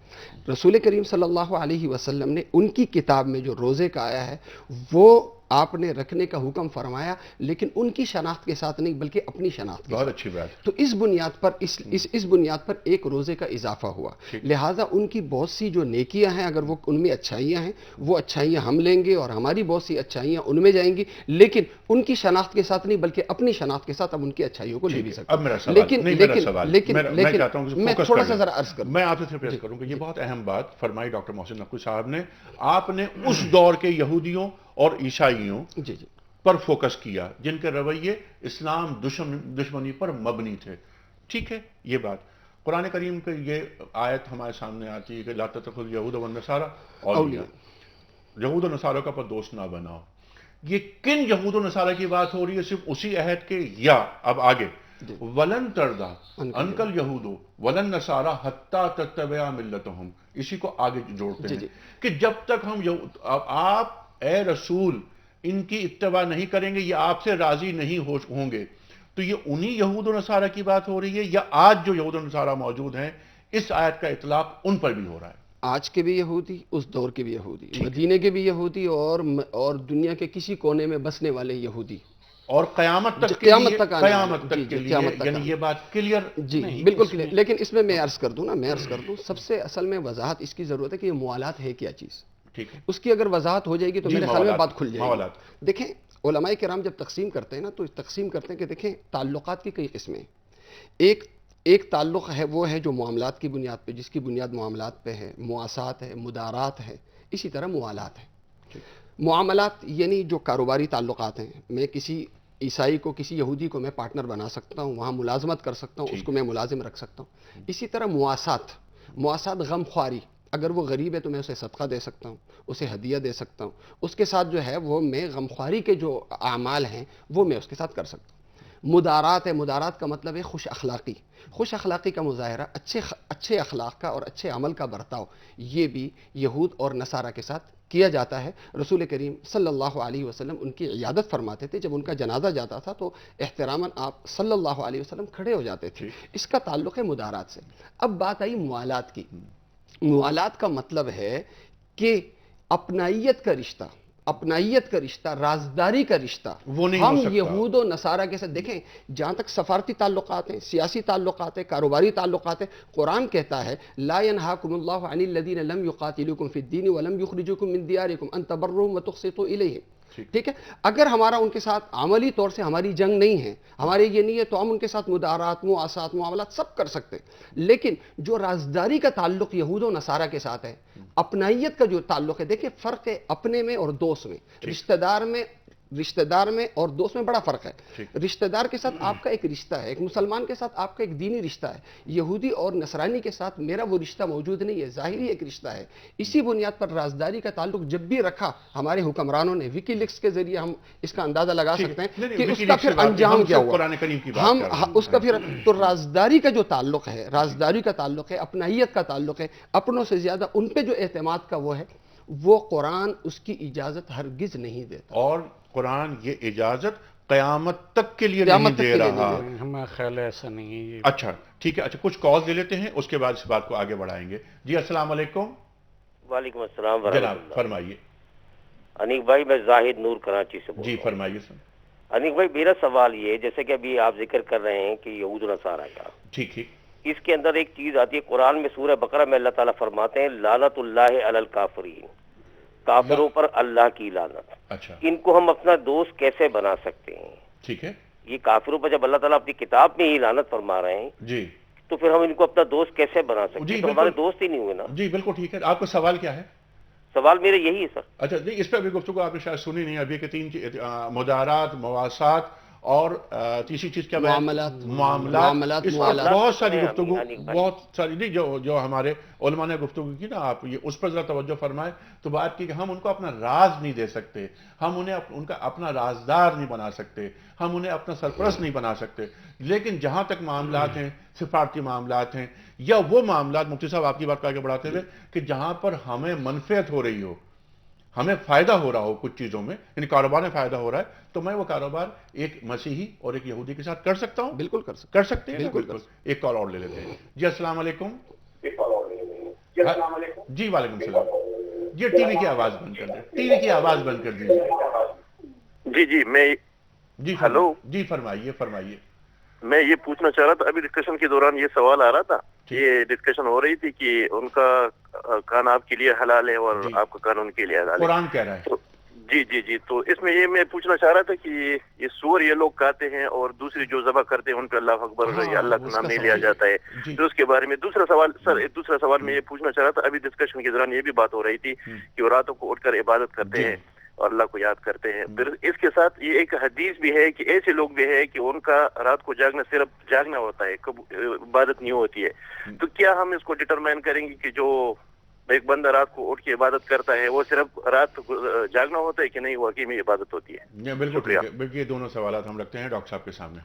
رسول کریم صلی اللہ علیہ وسلم نے ان کی کتاب میں جو روزے کا آیا ہے وہ آپ نے رکھنے کا حکم فرمایا، لیکن ان کی شناخت کے ساتھ نہیں بلکہ اپنی شناخت کے ساتھ۔ بہت اچھی بات۔ تو اس بنیاد پر ایک روزے کا اضافہ ہوا، لہٰذا ان کی بہت سی جو نیکیاں ہیں اگر وہ ان میں اچھائیاں ہیں وہ اچھائیاں ہم لیں گے اور ہماری بہت سی اچھائیاں ان میں جائیں گی، لیکن ان کی شناخت کے ساتھ نہیں بلکہ اپنی شناخت کے ساتھ ہم ان کی اچھائیوں کو لے بھی سکتے ہیں۔ اب میرا سوال میں چاہتا ہوں میں تھوڑا سا ذرا عرض کروں، میں آپ سے صرف عرض کروں کہ یہ بہت اہم بات فرمائی ڈاکٹر محسن نقوی صاحب نے، آپ نے اس دور کے یہودیوں اور عیسائیوں پر فوکس کیا جن کے رویے اسلام دشمنی پر مبنی تھے۔ ٹھیک ہے، یہ بات قرآن کریم کی یہ آیت ہمارے سامنے آتی ہے کہ لا تتخذوا اليہود والنصارى اولیاء، یہود و نصارہ کا پر دوست نہ بناؤ۔ یہ کن یہود و نصارہ کی بات ہو رہی ہے؟ صرف اسی عہد کے یا اب آگے ولن تردا انکل یہودو ولن نصارا حتی تتبع ملتہم، اسی کو آگے جوڑتے ہیں کہ جب تک ہم آپ اے رسول ان کی اتباع نہیں کریں گے، یہ آپ سے راضی نہیں ہوں گے. تو یہ انہی یہود و نصارہ کی بات ہو رہی ہے یا آج جو یہود و نصارہ موجود ہیں اس آیت کا اطلاق ان پر بھی ہو رہا ہے؟ آج کے بھی یہودی، اس دور کے بھی یہودی، مدینے کے بھی یہودی، اور دنیا کے کسی کونے میں بسنے والے یہودی، اور قیامت تک کے لیے یعنی یہ بات کلیئر. جی بالکل کلیئر. لیکن اس میں عرض کر دوں سب سے اصل میں وضاحت اس کی ضرورت ہے کہ یہ موالات ہے کیا چیز. ٹھیک ہے، اس کی اگر وضاحت ہو جائے گی تو میرے خیال میں بات کھل جائے گی. دیکھیں علماء کرام جب تقسیم کرتے ہیں نا تو تقسیم کرتے ہیں کہ دیکھیں تعلقات کی کئی قسمیں. ایک تعلق ہے وہ ہے جو معاملات کی بنیاد پہ، جس کی بنیاد معاملات پہ ہے، مواسات ہے، مدارات ہے. اسی طرح موالات ہے. معاملات یعنی جو کاروباری تعلقات ہیں، میں کسی عیسائی کو، کسی یہودی کو میں پارٹنر بنا سکتا ہوں، وہاں ملازمت کر سکتا ہوں، اس کو میں ملازم رکھ سکتا ہوں. اسی طرح مواسات غم خواری، اگر وہ غریب ہے تو میں اسے صدقہ دے سکتا ہوں، اسے ہدیہ دے سکتا ہوں، اس کے ساتھ جو ہے وہ میں غم خواری کے جو اعمال ہیں وہ میں اس کے ساتھ کر سکتا ہوں. مدارات ہے، مدارات کا مطلب ہے خوش اخلاقی کا مظاہرہ، اچھے اخلاق کا اور اچھے عمل کا برتاؤ. یہ بھی یہود اور نصارہ کے ساتھ کیا جاتا ہے. رسول کریم صلی اللہ علیہ وسلم ان کی عیادت فرماتے تھے. جب ان کا جنازہ جاتا تھا تو احتراماً آپ صلی اللہ علیہ وسلم کھڑے ہو جاتے تھے. اس کا تعلق ہے مدارات سے. اب بات آئی موالات کی. موالات کا مطلب ہے کہ اپنائیت کا رشتہ، رازداری کا رشتہ. ہم یہود و نصارہ کے ساتھ دیکھیں، جہاں تک سفارتی تعلقات ہیں، سیاسی تعلقات ہیں، کاروباری تعلقات ہیں، قرآن کہتا ہے لا ينهاكم الله عن الذين لم يقاتلوكم في الدين ولم يخرجوكم من دياركم ان تبروهم وتقسطوا اليهم. ٹھیک ہے، اگر ہمارا ان کے ساتھ عملی طور سے ہماری جنگ نہیں ہے، ہماری یہ نہیں ہے، تو ہم ان کے ساتھ مدارات، مواسات، معاملات سب کر سکتے. لیکن جو رازداری کا تعلق یہود و نصارہ کے ساتھ ہے، اپنائیت کا جو تعلق ہے، دیکھیں فرق ہے اپنے میں اور دوست میں. رشتہ دار میں اور دوست میں بڑا فرق ہے. رشتہ دار کے ساتھ آپ کا ایک رشتہ ہے، ایک مسلمان کے ساتھ آپ کا ایک دینی رشتہ ہے. یہودی اور نصرانی کے ساتھ میرا وہ رشتہ موجود نہیں ہے، ظاہری ایک رشتہ ہے. اسی بنیاد پر رازداری کا تعلق جب بھی رکھا ہمارے حکمرانوں نے، وکی لیکس کے ذریعے ہم اس کا اندازہ لگا سکتے ہیں کہ اس کا پھر انجام کیا ہوا. ہم اس کا پھر تو رازداری کا جو تعلق ہے، رازداری کا تعلق ہے، اپنائیت کا تعلق ہے، اپنوں سے زیادہ ان پہ جو اعتماد کا وہ ہے، وہ قرآن اس کی اجازت ہرگز نہیں دیتا. اور قرآن یہ اجازت قیامت تک کے لیے نہیں دے رہا. ہمارا خیال ایسا نہیں ہے یہ. اچھا ٹھیک ہے. اچھا کچھ کال لے لیتے ہیں، اس کے بعد اس بات کو آگے بڑھائیں گے. جی السلام علیکم. وعلیکم السلام ورحمۃ جناب اللہ. فرمائیے. انیک بھائی میں زاہد نور کراچی سے بول رہا جی ہوں. فرمائیے سر. انیک بھائی میرا سوال یہ ہے، جیسے کہ ابھی آپ ذکر کر رہے ہیں کہ یہود و نصارہ کا، ٹھیک. اس کے اندر ایک چیز آتی ہے قرآن میں، سورہ بقرہ میں اللہ تعالیٰ فرماتے ہیں لعنت اللہ علی الکافرین، کافروں پر اللہ کی لعنت. اچھا ان کو ہم اپنا دوست کیسے بنا سکتے ہیں؟ ٹھیک ہے. یہ کافروں پر جب اللہ تعالیٰ اپنی کتاب میں ہی لعنت فرما رہے ہیں جی تو پھر ہم ان کو اپنا دوست کیسے بنا سکتے جی ہیں؟ تو ہمارے دوست ہی نہیں ہوئے نا. جی بالکل ٹھیک ہے. آپ کا سوال کیا ہے؟ سوال میرا یہی ہے سر. اچھا نہیں، اس پہ ابھی گفتگو آپ نے شاید سنی نہیں. ابھی کے 3 مدارات، مواسات اور تیسری چیز کیا؟ معاملات. اس پر بہت ساری گفتگو، بہت ساری نہیں جو ہمارے علماء نے گفتگو کی نا، آپ یہ اس پر ذرا توجہ فرمائیں. تو بات کی کہ ہم ان کو اپنا راز نہیں دے سکتے، ہم انہیں ان کا اپنا رازدار نہیں بنا سکتے، ہم انہیں اپنا سرپرست نہیں بنا سکتے. لیکن جہاں تک معاملات ہیں، سفارتی معاملات ہیں، یا وہ معاملات، مفتی صاحب آپ کی بات کو آگے بڑھاتے ہوئے، کہ جہاں پر ہمیں منفعت ہو رہی ہو، ہمیں فائدہ ہو رہا ہو کچھ چیزوں میں، یعنی کاروبار میں فائدہ ہو رہا ہے، تو میں وہ کاروبار ایک مسیحی اور ایک یہودی کے ساتھ کر سکتا ہوں. بالکل کر سکتے ہیں. بالکل. ایک کال اور لے لیتے ہیں. جی السلام علیکم. جی وعلیکم السلام. جی ٹی وی کی آواز بند کر دیں. ٹی وی کی آواز بند کر دیجیے. جی میں جی ہلو. جی فرمائیے. میں یہ پوچھنا چاہ رہا تھا، ابھی ڈسکشن کے دوران یہ سوال آ رہا تھا، یہ ڈسکشن ہو رہی تھی کہ ان کا کھانا آپ کے لیے حلال ہے اور آپ کا کھانا ان کے لیے حلال ہے. قرآن کہہ رہا ہے. جی تو اس میں یہ میں پوچھنا چاہ رہا تھا کہ یہ سور یہ لوگ کھاتے ہیں اور دوسری جو ذبح کرتے ہیں ان پہ اللہ اکبر یا اللہ کا نام نہیں لیا جاتا ہے، تو اس کے بارے میں دوسرا سوال میں یہ پوچھنا چاہ رہا تھا. ابھی ڈسکشن کے دوران یہ بھی بات ہو رہی تھی کہ وہ راتوں کو اٹھ کر عبادت کرتے ہیں اور اللہ کو یاد کرتے ہیں. پھر اس کے ساتھ یہ ایک حدیث بھی ہے کہ ایسے لوگ بھی ہے کہ ان کا رات کو جاگنا صرف جاگنا ہوتا ہے، عبادت نہیں ہوتی ہے. تو کیا ہم اس کو ڈٹرمائن کریں گے کہ جو ایک بندہ رات کو اٹھ کے عبادت کرتا ہے وہ صرف رات جاگنا ہوتا ہے کہ نہیں، واقعی میں عبادت ہوتی ہے؟ بالکل ٹھیک ہے. بالکل یہ دونوں سوالات ہم رکھتے ہیں ڈاکٹر صاحب کے سامنے.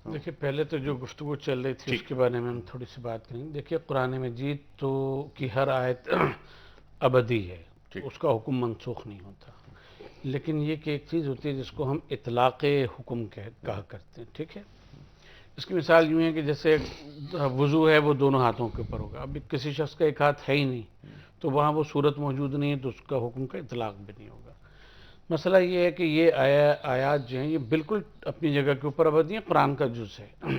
دیکھیے پہلے تو جو گفتگو چل رہی تھی اس کے بارے میں ہم تھوڑی سی بات کریں. دیکھیے قرآن مجید تو کی ہر آیت ابدی ہے, اس کا حکم منسوخ نہیں ہوتا, لیکن یہ کہ ایک چیز ہوتی ہے جس کو ہم اطلاق حکم کہا کرتے ہیں. ٹھیک ہے, اس کی مثال یوں ہے کہ جیسے وضو ہے وہ دونوں ہاتھوں کے اوپر ہوگا, اب کسی شخص کا ایک ہاتھ ہے ہی نہیں تو وہاں وہ صورت موجود نہیں ہے تو اس کا حکم کا اطلاق بھی نہیں ہوگا. مسئلہ یہ ہے کہ یہ آیات جو ہیں یہ بالکل اپنی جگہ کے اوپر ابدی ہیں, قرآن کا جز ہے,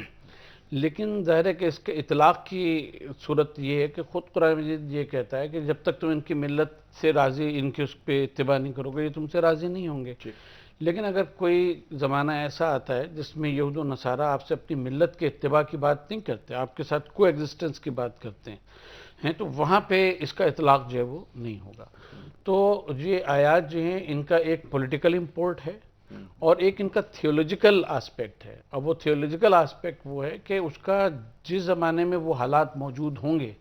لیکن ظاہر ہے کہ اس کے اطلاق کی صورت یہ ہے کہ خود قرآن مجید یہ کہتا ہے کہ جب تک تم ان کی ملت سے راضی, ان کی اس پہ اتباع نہیں کرو گے یہ تم سے راضی نہیں ہوں گے. لیکن اگر کوئی زمانہ ایسا آتا ہے جس میں یہود و نصارہ آپ سے اپنی ملت کے اتباع کی بات نہیں کرتے, آپ کے ساتھ کو ایگزسٹنس کی بات کرتے ہیں تو وہاں پہ اس کا اطلاق جو ہے وہ نہیں ہوگا. تو یہ آیات جو ہیں ان کا ایک پولیٹیکل امپورٹ ہے اور ایک ان کا تھیولوجیکل آسپیکٹ ہے. اب وہ تھیولوجیکل آسپیکٹ وہ ہے کہ اس کا جس زمانے میں وہ حالات موجود ہوں گے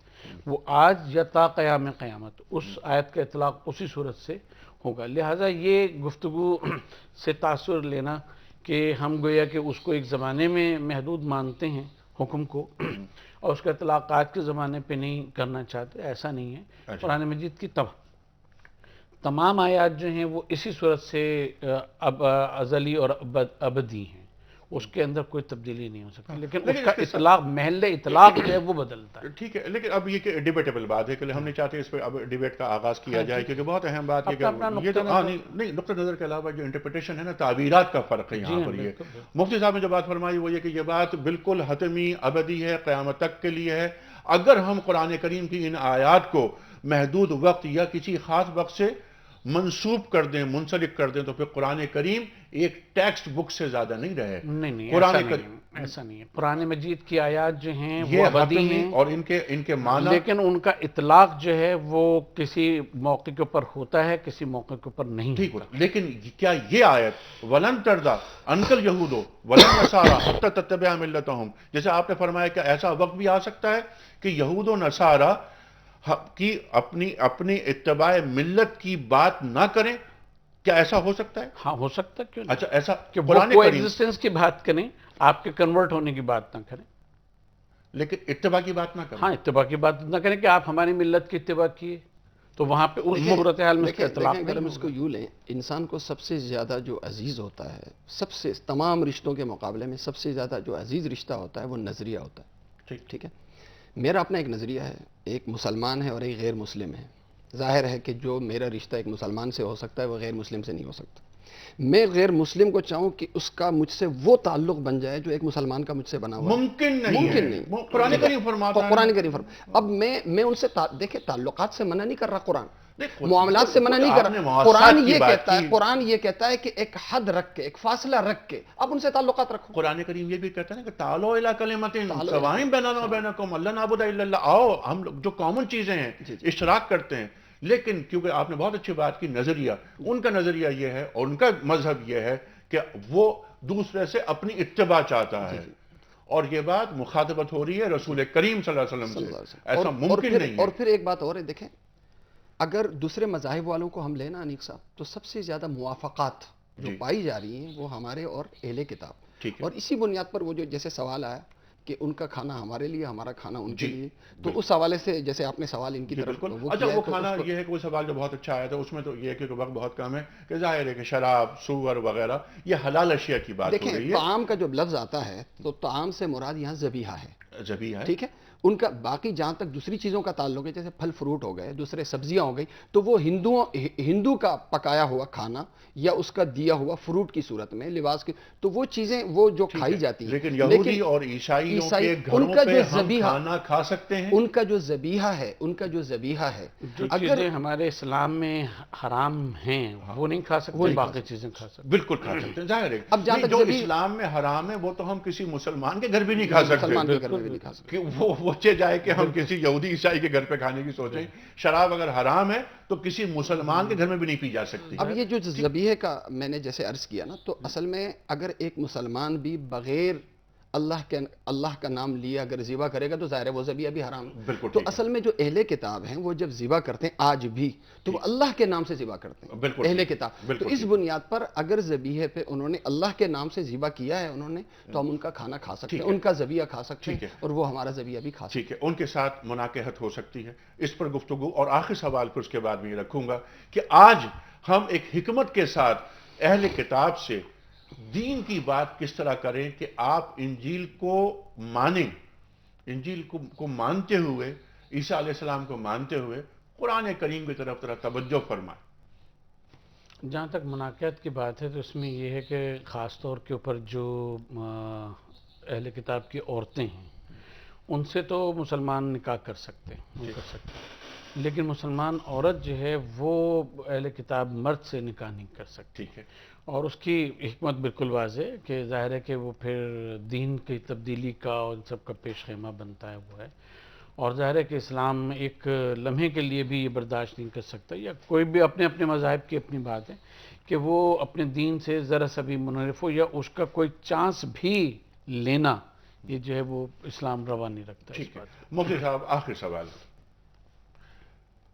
وہ آج یا تا قیام قیامت اس آیت کا اطلاق اسی صورت سے ہوگا. لہٰذا یہ گفتگو سے تاثر لینا کہ ہم گویا کہ اس کو ایک زمانے میں محدود مانتے ہیں حکم کو اور اس کا اطلاق آج کے زمانے پہ نہیں کرنا چاہتے, ایسا نہیں ہے. قرآن مجید کی تمام آیات جو ہیں وہ اسی صورت سے ازلی اور ابدی ہیں, اس کے اندر کوئی تبدیلی نہیں ہو سکتی, لیکن اس کا اطلاق محل اطلاق جو ہے وہ بدلتا ہے. ٹھیک ہے, لیکن اب یہ کہ ڈیبیٹیبل بات ہے کہ ہم نہیں چاہتے اس پہ اب ڈیبیٹ کا آغاز کیا جائے, کیونکہ بہت اہم بات ہے کہ یہ تو نہیں نقطہ نظر کے علاوہ جو انٹرپریٹیشن ہے نا, تعبیرات کا فرق ہے یہاں پر. یہ مفتی صاحب نے جو بات فرمائی وہ یہ کہ یہ بات بالکل حتمی ابدی ہے, قیامت تک کے لیے ہے. اگر ہم قرآن کریم کی ان آیات کو محدود وقت یا کسی خاص وقت سے منسوب کر دیں, منسلک کر دیں, تو پھر قرآن کریم ایک ٹیکسٹ بک سے زیادہ نہیں رہے. نہیں ایسا نہیں ہے. قرآن مجید کی آیات جو ہیں وہ ابدی ہیں اور ان کے معنی, لیکن ان کا اطلاق جو ہے وہ کسی موقع کے اوپر ہوتا ہے, کسی موقع کے اوپر نہیں ہوتا. لیکن کیا یہ آیت ولن ترضی عنک الیہود ولن نصارى حتی تتبع ملتہم, جیسے آپ نے فرمایا کہ ایسا وقت بھی آ سکتا ہے کہ یہود و نصارہ کی اپنی اتباع ملت کی بات نہ کریں, کیا ایسا ہو سکتا ہے؟ ہاں ہو سکتا ہے, کیوں نہیں. اچھا ایسا کہ وہ کو ایگزسٹنس کی بات کریں, آپ کے کنورٹ ہونے کی بات نہ کریں, لیکن اتباع کی بات نہ کریں. ہاں اتباع کی بات نہ کریں کہ آپ ہماری ملت کی اتباع کیے, تو وہاں پہ اس صورتحال میں اس کا اطلاق اگر ہم اس کو یوں لیں, انسان کو سب سے زیادہ جو عزیز ہوتا ہے, سب سے تمام رشتوں کے مقابلے میں سب سے زیادہ جو عزیز رشتہ ہوتا ہے وہ نظریہ ہوتا ہے. ٹھیک ہے, میرا اپنا ایک نظریہ ہے, ایک مسلمان ہے اور ایک غیر مسلم ہے. ظاہر ہے کہ جو میرا رشتہ ایک مسلمان سے ہو سکتا ہے وہ غیر مسلم سے نہیں ہو سکتا. میں غیر مسلم کو چاہوں کہ اس کا مجھ سے وہ تعلق بن جائے جو ایک مسلمان کا مجھ سے بنا ہوا ہے, ممکن نہیں. قرآن کریم فرماتا ہے, قرآن کریم اب میں ان سے دیکھیں تعلقات سے منع نہیں کر رہا, قرآن معاملات سے منع نہیں کر رہا. قرآن یہ کہتا ہے کہ ایک حد رکھ کے, ایک فاصلہ رکھ کے اب ان سے تعلقات رکھو. قرآن کریم یہ بھی کہتا ہے کہ تعالوا الی کلمۃ سواء بیننا وبینکم الا نعبد الا اللہ, آؤ ہم جو کامن چیزیں ہیں اشتراک کرتے ہیں. لیکن کیونکہ آپ نے بہت اچھی بات کی, نظریہ, ان کا nظریہ یہ ہے اور ان کا مذہب یہ ہے کہ وہ دوسرے سے اپنی اتباع چاہتا ہے, اور یہ بات مخاطبت ہو رہی ہے رسول کریم صلی اللہ علیہ وسلم سے. ایسا ممکن نہیں ہے. اور پھر ایک بات اور ہے, دیکھیں اگر دوسرے مذاہب والوں کو ہم لینا انیق صاحب, تو سب سے زیادہ موافقات جو پائی جا رہی ہیں وہ ہمارے اور اہل کتاب, اور اسی بنیاد پر وہ جو جیسے سوال آیا کہ ان کا کھانا ہمارے لیے, ہمارا کھانا ان کے لیے, تو اس حوالے سے جیسے آپ نے سوال ان کی طرف اچھا وہ کھانا یہ ہے کہ وہ سوال جو بہت اچھا آیا تھا, اس میں تو یہ ہے کہ وقت بہت کم ہے کہ ظاہر ہے کہ شراب, سور وغیرہ یہ حلال اشیاء کی بات ہو رہی ہے. دیکھیں طعام کا جو لفظ آتا ہے تو طعام سے مراد یہاں ذبیحہ ہے, ٹھیک ہے. ان کا باقی جہاں تک دوسری چیزوں کا تعلق ہے, جیسے پھل فروٹ ہو گئے, دوسرے سبزیاں ہو گئی, تو وہ ہندو کا پکایا ہوا کھانا یا اس کا دیا ہوا فروٹ کی صورت میں, لباس کی, تو وہ چیزیں وہ جو کھائی جاتی ہیں. لیکن یہودی اور عیسائیوں کے گھروں پہ ہم کھانا کھا سکتے ہیں. ان کا جو ذبیحہ ہے, جو چیزیں ہمارے اسلام میں حرام ہیں وہ نہیں کھا سکتے, باقی چیزیں کھا سکتے. بالکل کھا سکتے ہیں. ظاہر ہے اب جو اسلام میں حرام ہے وہ تو ہم کسی مسلمان کے گھر بھی نہیں کھا سکتے. وہ سوچے جائے کہ ہم کسی یہودی عیسائی کے گھر پہ کھانے کی سوچیں. شراب اگر حرام ہے تو کسی مسلمان کے گھر میں بھی نہیں پی جا سکتی. اب یہ جو ذبیحے کا میں نے جیسے عرض کیا نا, تو اصل میں اگر ایک مسلمان بھی بغیر اللہ کا نام لیا اگر ذبح کرے گا تو ظاہر ہے وہ ذبیحہ بھی حرام ہے. بالکل تو ٹھیک ہے. اصل میں جو اہل کتاب ہیں وہ جب ذبح کرتے ہیں آج بھی تو وہ اللہ کے نام سے ذبح کرتے ہیں. بالکل اہل ٹھیک. کتاب. بالکل تو اس ٹھیک. بنیاد پر اگر ذبیحے پہ انہوں نے اللہ کے نام سے ذبح کیا ہے انہوں نے تو ہم ان کا کھانا کھا سکتے ہیں, ٹھیک ہے. ان کا ذبیحہ کھا سکتے ٹھیک ہیں ہے. اور وہ ہمارا ذبیحہ بھی کھا سکتے ہیں. ٹھیک ہے, ان کے ساتھ مناقحت ہو سکتی ہے, اس پر گفتگو. اور آخری سوال پھر اس کے بعد میں یہ رکھوں گا کہ آج ہم ایک حکمت کے ساتھ اہل کتاب سے دین کی بات کس طرح کریں کہ آپ انجیل کو مانیں, انجیل کو مانتے ہوئے, عیسیٰ علیہ السلام کو مانتے ہوئے قرآن کریم کی طرف توجہ فرمائیں. جہاں تک مناقحت کی بات ہے تو اس میں یہ ہے کہ خاص طور کے اوپر جو اہل کتاب کی عورتیں ہیں ان سے تو مسلمان نکاح کر سکتے ہیں, لیکن مسلمان عورت جو ہے وہ اہل کتاب مرد سے نکاح نہیں کر سکتی. ٹھیک ہے. اور اس کی حکمت بالکل واضح ہے کہ ظاہر ہے کہ وہ پھر دین کی تبدیلی کا اور ان سب کا پیش خیمہ بنتا ہے وہ ہے. اور ظاہر ہے کہ اسلام ایک لمحے کے لیے بھی یہ برداشت نہیں کر سکتا, یا کوئی بھی اپنے مذاہب کی اپنی بات ہے کہ وہ اپنے دین سے ذرا سا بھی منحرف ہو یا اس کا کوئی چانس بھی لینا, یہ جو ہے وہ اسلام روا نہیں رکھتا. ٹھیک ہے. مفتی صاحب آخری سوال,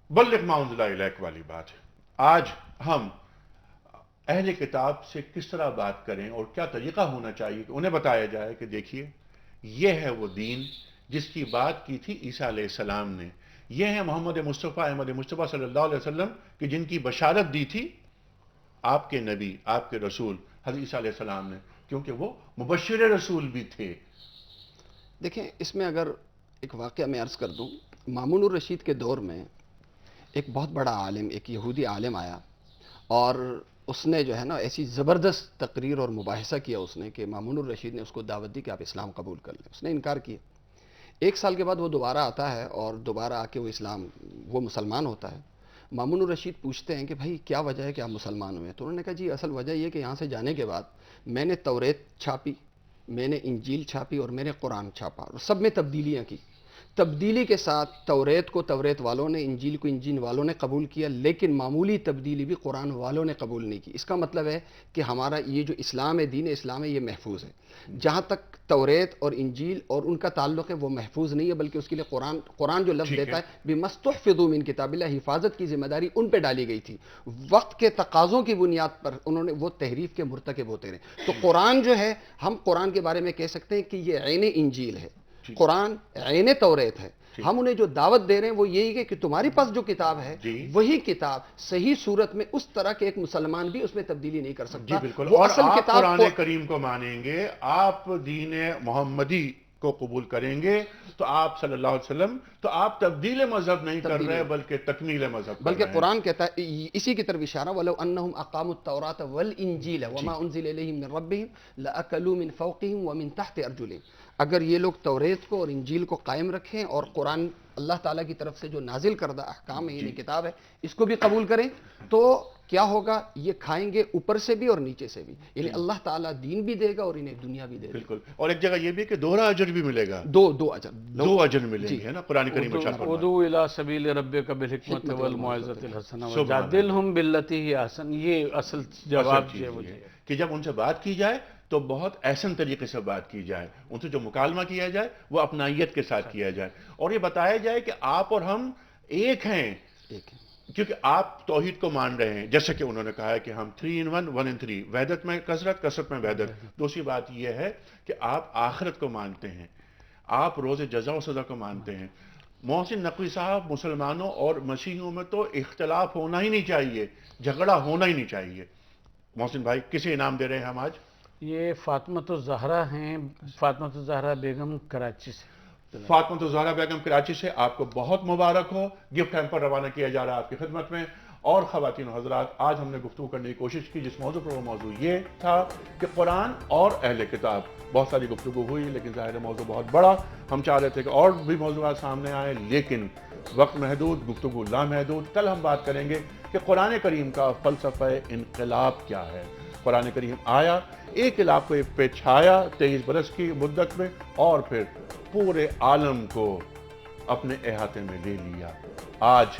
بلغ ما انزل الیک والی بات ہے. آج ہم اہل کتاب سے کس طرح بات کریں اور کیا طریقہ ہونا چاہیے کہ انہیں بتایا جائے کہ دیکھیے یہ ہے وہ دین جس کی بات کی تھی عیسیٰ علیہ السلام نے, یہ ہے محمد مصطفیٰ احمد مصطفیٰ صلی اللہ علیہ وسلم کہ جن کی بشارت دی تھی آپ کے نبی, آپ کے رسول حضرت عیسیٰ علیہ السلام نے, کیونکہ وہ مبشر رسول بھی تھے. دیکھیں اس میں اگر ایک واقعہ میں عرض کر دوں, مامون الرشید کے دور میں ایک بہت بڑا عالم, ایک یہودی عالم آیا اور اس نے جو ہے نا ایسی زبردست تقریر اور مباحثہ کیا اس نے کہ مامون الرشید نے اس کو دعوت دی کہ آپ اسلام قبول کر لیں. اس نے انکار کیا. 1 سال کے بعد وہ دوبارہ آتا ہے اور دوبارہ آ کے وہ مسلمان ہوتا ہے. مامون الرشید پوچھتے ہیں کہ بھائی کیا وجہ ہے کہ آپ مسلمان ہوئے؟ تو انہوں نے کہا جی اصل وجہ یہ کہ یہاں سے جانے کے بعد میں نے توریت چھاپی, میں نے انجیل چھاپی اور میں نے قرآن چھاپا اور سب میں تبدیلیاں کی. تبدیلی کے ساتھ توریت کو توریت والوں نے, انجیل کو انجیل والوں نے قبول کیا, لیکن معمولی تبدیلی بھی قرآن والوں نے قبول نہیں کی. اس کا مطلب ہے کہ ہمارا یہ جو اسلام ہے, دین اسلام ہے, یہ محفوظ ہے. جہاں تک توریت اور انجیل اور ان کا تعلق ہے وہ محفوظ نہیں ہے, بلکہ اس کے لیے قرآن جو لفظ دیتا ہے بِمَسْتُحْفِظُوا مِن کتاب اللہ, حفاظت کی ذمہ داری ان پہ ڈالی گئی تھی. وقت کے تقاضوں کی بنیاد پر انہوں نے وہ تحریف کے مرتکب ہوتے رہے. تو قرآن جو ہے, ہم قرآن کے بارے میں کہہ سکتے ہیں کہ یہ عین انجیل ہے, قرآن عین توریت ہے. ہم انہیں جو دعوت دے رہے ہیں وہ یہی ہے کہ تمہاری پاس جو کتاب ہے وہی کتاب صحیح صورت میں اس طرح کے ایک مسلمان بھی اس میں تبدیلی نہیں کر سکتا. جی بالکل. اور آپ قرآن کریم کو مانیں گے, آپ دین محمدی کو قبول کریں گے تو آپ صلی اللہ علیہ وسلم, تو آپ تبدیل مذہب نہیں کر رہے بلکہ تکمیل مذہب. بلکہ قرآن کہتا ہے اسی کی طرف اشارہ, وَلَوْ أَنَّهُمْ أَقَامُوا التَّوْرَاةَ وَالْإِنْجِيلَ وَمَا أُنزِلَ إِلَيْهِم مِّن رَّبِّهِمْ لَأَكَلُوا مِن فَوْقِهِمْ وَمِن تَحْتِ أَرْجُلِهِمْ. اگر یہ لوگ توریت کو اور انجیل کو قائم رکھیں اور قرآن اللہ تعالیٰ کی طرف سے جو نازل کردہ احکام ہے, یعنی کتاب ہے, اس کو بھی قبول کریں تو کیا ہوگا, یہ کھائیں گے اوپر سے بھی اور نیچے سے بھی. یعنی اللہ تعالیٰ دین بھی دے گا اور انہیں دنیا بھی دے گا. بالکل. اور ایک جگہ یہ بھی کہ دوہرا اجر بھی ملے گا, دو اجر ملیں گے نا. قرآن کریم میں ادعو الی سبیل ربک بالحکمت والموعظۃ الحسنہ وجادلہم باللتی ہی احسن. یہ اصل جواب ہے وہ کہ جب ان سے بات کی جائے تو بہت احسن طریقے سے بات کی جائے, ان سے جو مکالمہ کیا جائے وہ اپنائیت کے ساتھ کیا جائے, اور یہ بتایا جائے کہ آپ اور ہم ایک ہیں, کیونکہ آپ توحید کو مان رہے ہیں, جیسے کہ انہوں نے کہا ہے کہ ہم 3 in 1 1 in 3, وحدت میں کثرت, کثرت میں وحدت. دوسری بات یہ ہے کہ آپ آخرت کو مانتے ہیں, آپ روز جزا و سزا کو مانتے ہیں. محسن نقوی صاحب, مسلمانوں اور مسیحیوں میں تو اختلاف ہونا ہی نہیں چاہیے, جھگڑا ہونا ہی نہیں چاہیے. محسن بھائی کسے انعام دے رہے ہیں ہم آج؟ یہ فاطمۃ الزہرا ہیں, فاطمۃ الزہرا بیگم کراچی سے. فاطمۃ الزہرا بیگم کراچی سے آپ کو بہت مبارک ہو. گفٹ ہیمپر روانہ کیا جا رہا ہے آپ کی خدمت میں. اور خواتین و حضرات, آج ہم نے گفتگو کرنے کی کوشش کی جس موضوع پر, وہ موضوع یہ تھا کہ قرآن اور اہل کتاب. بہت ساری گفتگو ہوئی لیکن ظاہر ہے موضوع بہت بڑا, ہم چاہ رہے تھے کہ اور بھی موضوعات سامنے آئیں لیکن وقت محدود, گفتگو لامحدود. کل ہم بات کریں گے کہ قرآن کریم کا فلسفہ انقلاب کیا ہے. قرآن کریم آیا, ایک علاقے پہ چھایا 23 برس کی مدت میں, اور پھر پورے عالم کو اپنے احاطے میں لے لیا. آج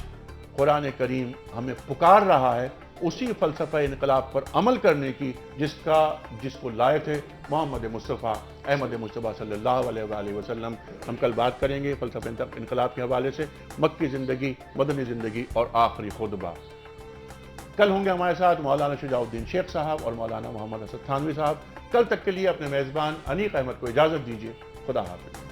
قرآن کریم ہمیں پکار رہا ہے اسی فلسفہ انقلاب پر عمل کرنے کی جس کو لائے تھے محمد مصطفیٰ احمد مصطفیٰ صلی اللہ علیہ وآلہ وسلم۔ ہم کل بات کریں گے فلسفہ انقلاب کے حوالے سے مکی زندگی، مدنی زندگی اور آخری خطبہ۔ کل ہوں گے ہمارے ساتھ مولانا شجاع الدین شیخ صاحب اور مولانا محمد اسد تھانوی صاحب۔ کل تک کے لیے اپنے میزبان انیق احمد کو اجازت دیجیے۔ خدا حافظ۔